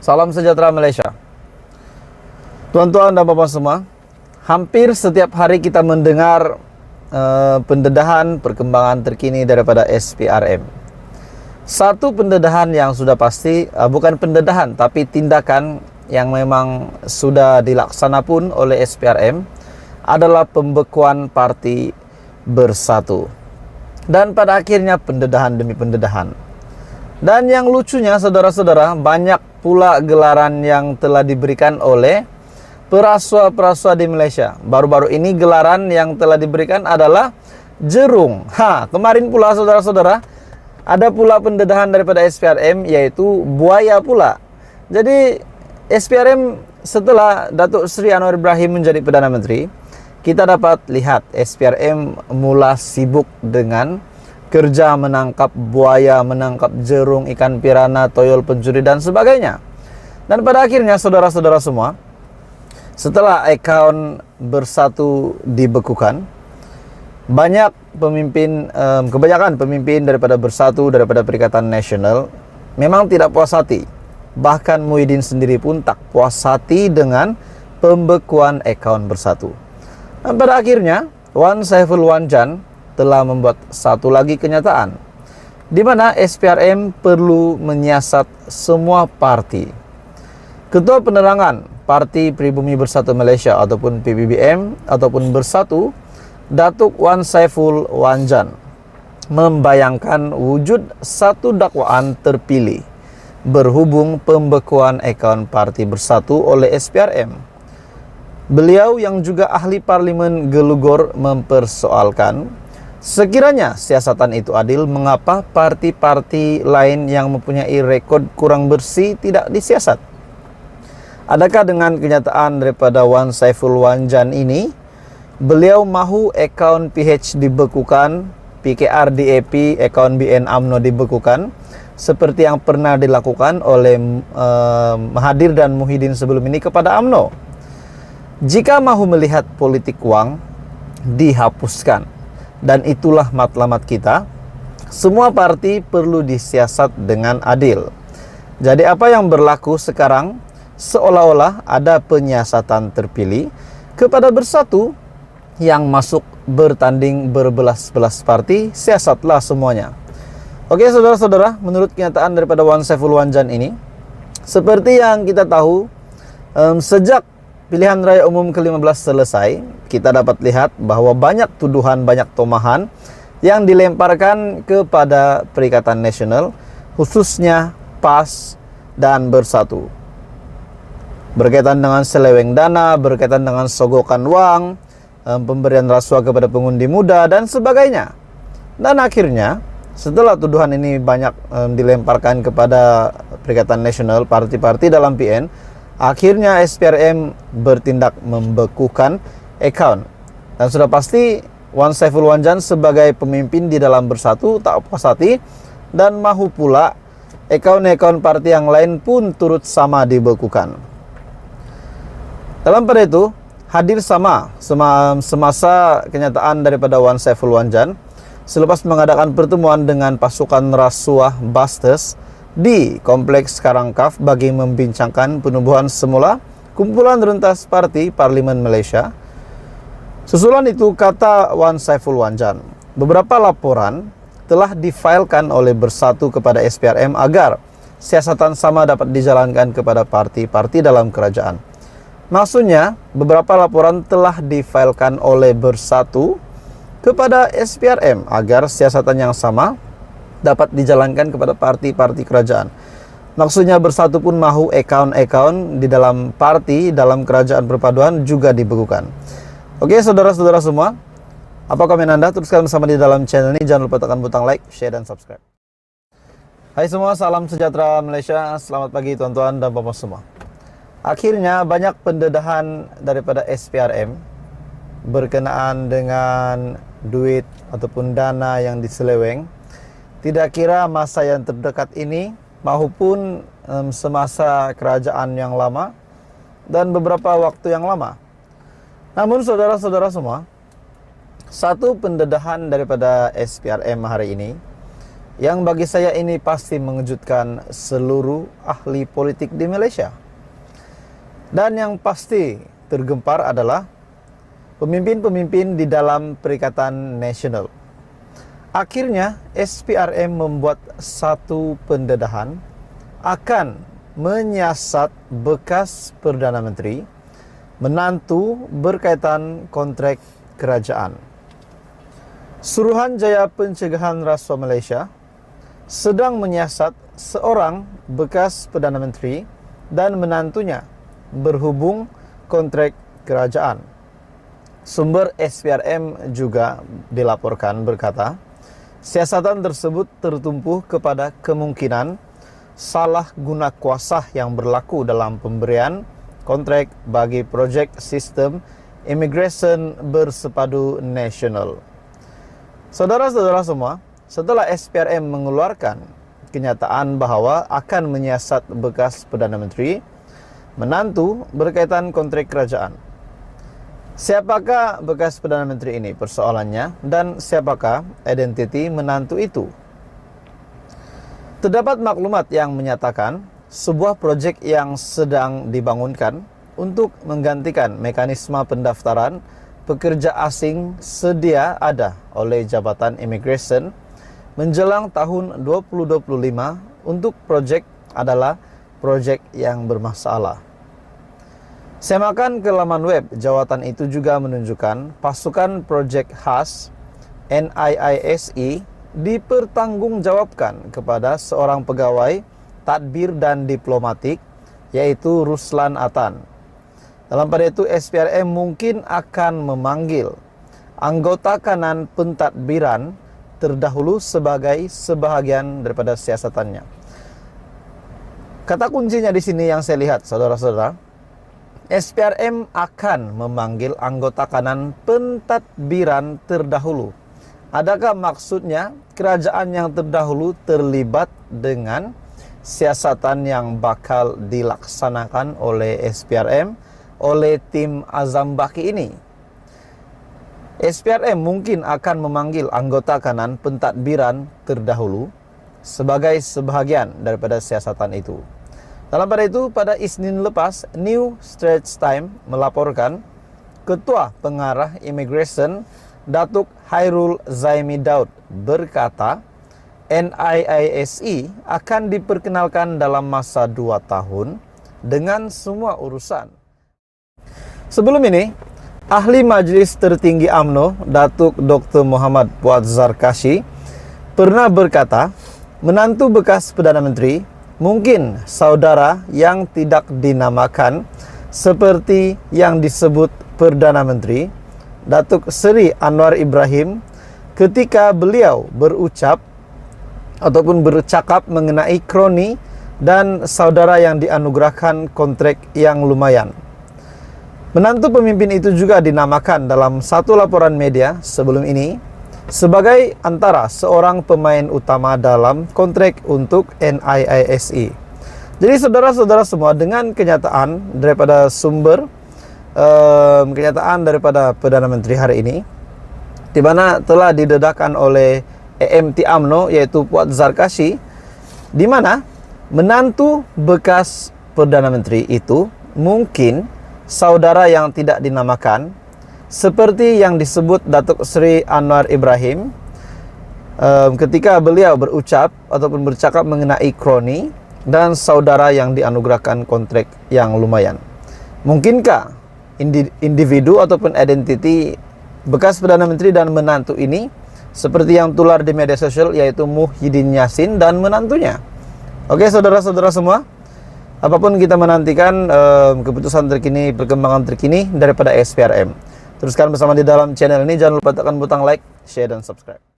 Salam sejahtera Malaysia. Tuan-tuan dan bapak semua, hampir setiap hari kita mendengar pendedahan perkembangan terkini daripada SPRM. Satu pendedahan yang sudah pasti, bukan pendedahan tapi tindakan yang memang sudah dilaksana pun oleh SPRM adalah pembekuan Parti Bersatu. Dan pada akhirnya pendedahan demi pendedahan. Dan yang lucunya saudara-saudara, banyak pula gelaran yang telah diberikan oleh perasua-perasua di Malaysia. Baru-baru ini gelaran yang telah diberikan adalah jerung. Kemarin pula saudara-saudara, ada pula pendedahan daripada SPRM yaitu buaya pula. Jadi SPRM setelah Datuk Seri Anwar Ibrahim menjadi Perdana Menteri, kita dapat lihat SPRM mula sibuk dengan kerja menangkap buaya, menangkap jerung, ikan pirana, toyol pencuri dan sebagainya. Dan pada akhirnya saudara-saudara semua, setelah akaun Bersatu dibekukan, banyak pemimpin, kebanyakan pemimpin daripada Bersatu, daripada Perikatan Nasional memang tidak puas hati. Bahkan Muhyiddin sendiri pun tak puas hati dengan pembekuan akaun Bersatu. Dan pada akhirnya Wan Saiful Wanjan telah membuat satu lagi kenyataan, di mana SPRM perlu menyiasat semua parti. Ketua Penerangan Parti Pribumi Bersatu Malaysia ataupun PBBM ataupun Bersatu, Datuk Wan Saiful Wanjan, membayangkan wujud satu dakwaan terpilih berhubung pembekuan akaun Parti Bersatu oleh SPRM. Beliau yang juga ahli parlimen Gelugor mempersoalkan, sekiranya siasatan itu adil, mengapa parti-parti lain yang mempunyai rekod kurang bersih tidak disiasat? Adakah dengan kenyataan daripada Wan Saiful Wanjan ini, beliau mahu akaun PH dibekukan, PKR DAP, akaun BN UMNO dibekukan, seperti yang pernah dilakukan oleh Mahathir dan Muhyiddin sebelum ini kepada UMNO? Jika mahu melihat politik wang, dihapuskan. Dan itulah matlamat kita. Semua parti perlu disiasat dengan adil. Jadi apa yang berlaku sekarang, seolah-olah ada penyiasatan terpilih kepada Bersatu yang masuk bertanding berbelas-belas parti, siasatlah semuanya. Oke saudara-saudara, menurut kenyataan daripada Wan Saiful Wanjan ini, seperti yang kita tahu, sejak pilihan raya umum ke-15 selesai, kita dapat lihat bahwa banyak tuduhan, banyak tomahan yang dilemparkan kepada Perikatan Nasional, khususnya PAS dan Bersatu. Berkaitan dengan seleweng dana, berkaitan dengan sogokan wang, pemberian rasuah kepada pengundi muda dan sebagainya. Dan akhirnya setelah tuduhan ini banyak dilemparkan kepada Perikatan Nasional, parti-parti dalam PN, akhirnya SPRM bertindak membekukan akaun. Dan sudah pasti Wan Saiful Wanjan sebagai pemimpin di dalam Bersatu tak puas hati dan mahu pula akaun-akaun parti yang lain pun turut sama dibekukan. Dalam pada itu, hadir semasa kenyataan daripada Wan Saiful Wanjan selepas mengadakan pertemuan dengan pasukan rasuah Busters di Kompleks Karangkaf bagi membincangkan penubuhan semula kumpulan rentas parti Parlimen Malaysia. Susulan itu, kata Wan Saiful Wanjan, beberapa laporan telah difailkan oleh Bersatu kepada SPRM agar siasatan sama dapat dijalankan kepada parti-parti dalam kerajaan. Maksudnya, beberapa laporan telah difailkan oleh Bersatu kepada SPRM agar siasatan yang sama dapat dijalankan kepada parti-parti kerajaan. Maksudnya Bersatu pun mahu akaun-akaun di dalam parti, dalam kerajaan perpaduan juga dibekukan. Oke saudara-saudara semua, apa komen Anda? Teruskan bersama di dalam channel ini. Jangan lupa tekan butang like, share, dan subscribe. Hai semua, salam sejahtera Malaysia. Selamat pagi tuan-tuan dan bapak semua. Akhirnya banyak pendedahan daripada SPRM berkenaan dengan duit ataupun dana yang diseleweng. Tidak kira masa yang terdekat ini maupun semasa kerajaan yang lama dan beberapa waktu yang lama. Namun saudara-saudara semua, satu pendedahan daripada SPRM hari ini yang bagi saya ini pasti mengejutkan seluruh ahli politik di Malaysia. Dan yang pasti tergempar adalah pemimpin-pemimpin di dalam Perikatan Nasional. Akhirnya SPRM membuat satu pendedahan akan menyiasat bekas Perdana Menteri, menantu berkaitan kontrak kerajaan. Suruhanjaya Pencegahan Rasuah Malaysia sedang menyiasat seorang bekas Perdana Menteri dan menantunya berhubung kontrak kerajaan. Sumber SPRM juga dilaporkan berkata, siasatan tersebut tertumpu kepada kemungkinan salah guna kuasa yang berlaku dalam pemberian kontrak bagi projek sistem imigresen bersepadu nasional. Saudara-saudara semua, setelah SPRM mengeluarkan kenyataan bahawa akan menyiasat bekas Perdana Menteri, menantu berkaitan kontrak kerajaan. Siapakah bekas Perdana Menteri ini persoalannya dan siapakah identiti menantu itu? Terdapat maklumat yang menyatakan sebuah projek yang sedang dibangunkan untuk menggantikan mekanisme pendaftaran pekerja asing sedia ada oleh Jabatan Imigresen menjelang tahun 2025 untuk projek adalah projek yang bermasalah. Semakan ke laman web, jawatan itu juga menunjukkan pasukan projek khas NIISE dipertanggungjawabkan kepada seorang pegawai tadbir dan diplomatik, yaitu Ruslan Atan. Dalam pada itu, SPRM mungkin akan memanggil anggota kanan pentadbiran terdahulu sebagai sebahagian daripada siasatannya. Kata kuncinya di sini yang saya lihat, saudara-saudara, SPRM akan memanggil anggota kanan pentadbiran terdahulu. Adakah maksudnya kerajaan yang terdahulu terlibat dengan siasatan yang bakal dilaksanakan oleh SPRM, oleh tim Azam Baki ini? SPRM mungkin akan memanggil anggota kanan pentadbiran terdahulu sebagai sebahagian daripada siasatan itu. Dalam pada itu, pada Isnin lepas, New Straits Times melaporkan Ketua Pengarah Imigresen Datuk Hairul Zaimi Daud berkata NIISE akan diperkenalkan dalam masa 2 tahun dengan semua urusan. Sebelum ini, Ahli Majlis Tertinggi UMNO Datuk Dr. Muhammad Puat Zarkashi pernah berkata, menantu bekas Perdana Menteri mungkin saudara yang tidak dinamakan seperti yang disebut Perdana Menteri Datuk Seri Anwar Ibrahim ketika beliau berucap ataupun bercakap mengenai kroni dan saudara yang dianugerahkan kontrak yang lumayan. Menantu pemimpin itu juga dinamakan dalam satu laporan media sebelum ini sebagai antara seorang pemain utama dalam kontrak untuk NIISE. Jadi saudara-saudara semua, dengan kenyataan daripada sumber kenyataan daripada Perdana Menteri hari ini, di mana telah didedahkan oleh AMT UMNO yaitu Puat Zarkashi, di mana menantu bekas Perdana Menteri itu mungkin saudara yang tidak dinamakan seperti yang disebut Datuk Seri Anwar Ibrahim ketika beliau berucap ataupun bercakap mengenai kroni dan saudara yang dianugerahkan kontrak yang lumayan. Mungkinkah individu ataupun identiti bekas Perdana Menteri dan menantu ini seperti yang tular di media sosial, yaitu Muhyiddin Yassin dan menantunya? Oke saudara-saudara semua, apapun kita menantikan keputusan terkini, perkembangan terkini daripada SPRM. Teruskan bersama di dalam channel ini. Jangan lupa tekan butang like, share, dan subscribe.